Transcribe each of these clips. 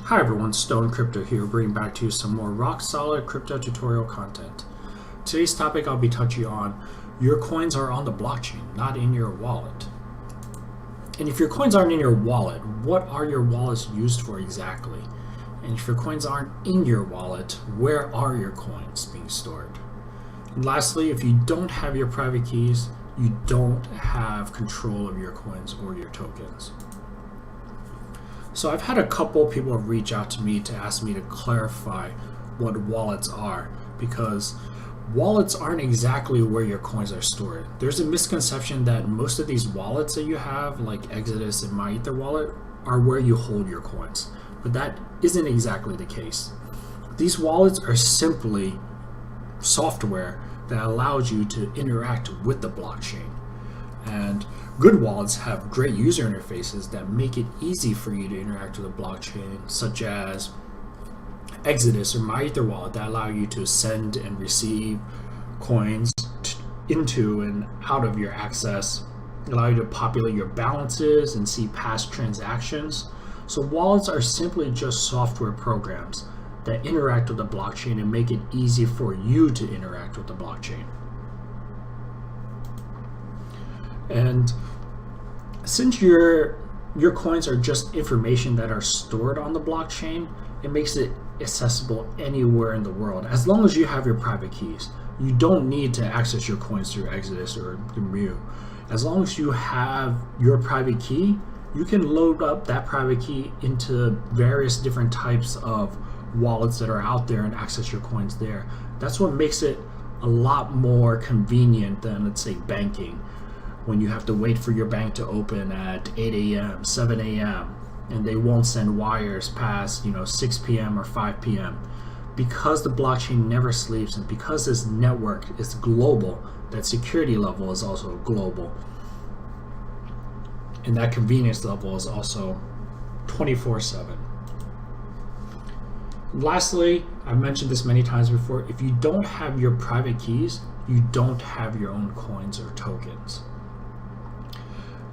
Hi everyone, Stone Crypto here, bringing back to you some more rock solid crypto tutorial content. Today's topic I'll be touching on, your coins are on the blockchain, not in your wallet. And if your coins aren't in your wallet, what are your wallets used for exactly? And if your coins aren't in your wallet, where are your coins being stored? And lastly, if you don't have your private keys, you don't have control of your coins or your tokens. So I've had a couple people reach out to me to ask me to clarify what wallets are, because wallets aren't exactly where your coins are stored. There's a misconception that most of these wallets that you have, like Exodus and My Ether wallet, are where you hold your coins, but that isn't exactly the case. These wallets are simply software that allows you to interact with the blockchain. And good wallets have great user interfaces that make it easy for you to interact with the blockchain, such as Exodus or My Ether wallet that allow you to send and receive coins into and out of your access, allow you to populate your balances and see past transactions. So wallets are simply just software programs that interact with the blockchain and make it easy for you to interact with the blockchain. And since your coins are just information that are stored on the blockchain, it makes it accessible anywhere in the world. As long as you have your private keys, you don't need to access your coins through Exodus or through Mu. As long as you have your private key, you can load up that private key into various different types of wallets that are out there and access your coins there. That's what makes it a lot more convenient than, let's say, banking, when you have to wait for your bank to open at 8 a.m., 7 a.m., and they won't send wires past 6 p.m. or 5 p.m. Because the blockchain never sleeps, and because this network is global, that security level is also global, and that convenience level is also 24/7. Lastly, I've mentioned this many times before, if you don't have your private keys, you don't have your own coins or tokens.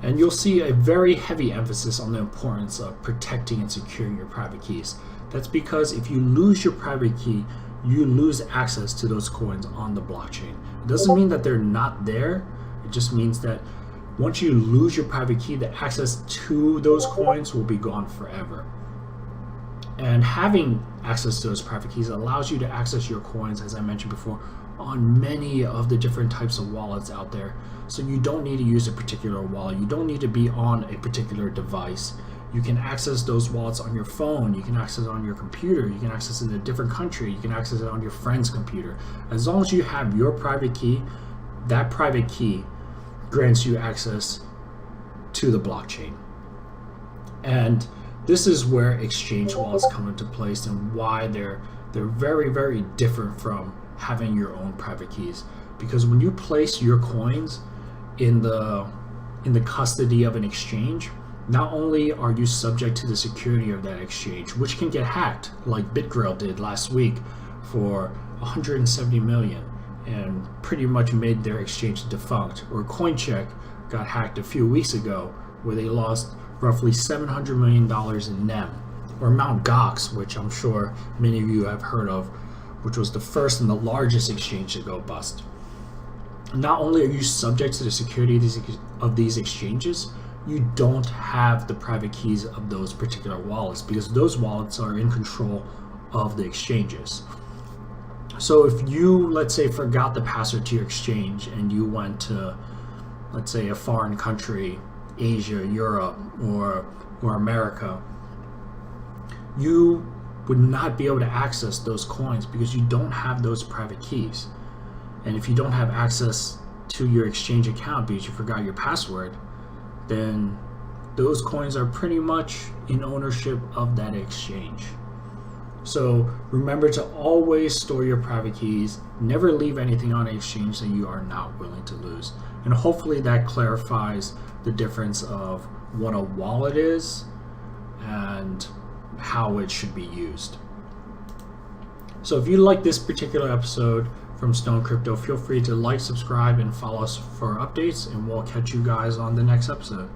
And you'll see a very heavy emphasis on the importance of protecting and securing your private keys. That's because if you lose your private key, you lose access to those coins on the blockchain. It doesn't mean that they're not there. It just means that once you lose your private key, the access to those coins will be gone forever. And having access to those private keys allows you to access your coins, as I mentioned before, on many of the different types of wallets out there. So you don't need to use a particular wallet. You don't need to be on a particular device. You can access those wallets on your phone. You can access it on your computer. You can access it in a different country. You can access it on your friend's computer. As long as you have your private key, that private key grants you access to the blockchain. And this is where exchange wallets come into place and why they're very, very different from having your own private keys. Because when you place your coins in the custody of an exchange, not only are you subject to the security of that exchange, which can get hacked, like BitGrill did last week for 170 million and pretty much made their exchange defunct, or CoinCheck got hacked a few weeks ago where they lost roughly $700 million in NEM, or Mt. Gox, which I'm sure many of you have heard of, which was the first and the largest exchange to go bust. Not only are you subject to the security of these exchanges, you don't have the private keys of those particular wallets, because those wallets are in control of the exchanges. So if you, let's say, forgot the password to your exchange and you went to, let's say, a foreign country, Asia, Europe, or America, you would not be able to access those coins because you don't have those private keys. And if you don't have access to your exchange account because you forgot your password, then those coins are pretty much in ownership of that exchange. So remember to always store your private keys. Never leave anything on an exchange that you are not willing to lose. And hopefully that clarifies the difference of what a wallet is and how it should be used. So if you like this particular episode from Stone Crypto, feel free to like, subscribe, and follow us for updates, and we'll catch you guys on the next episode.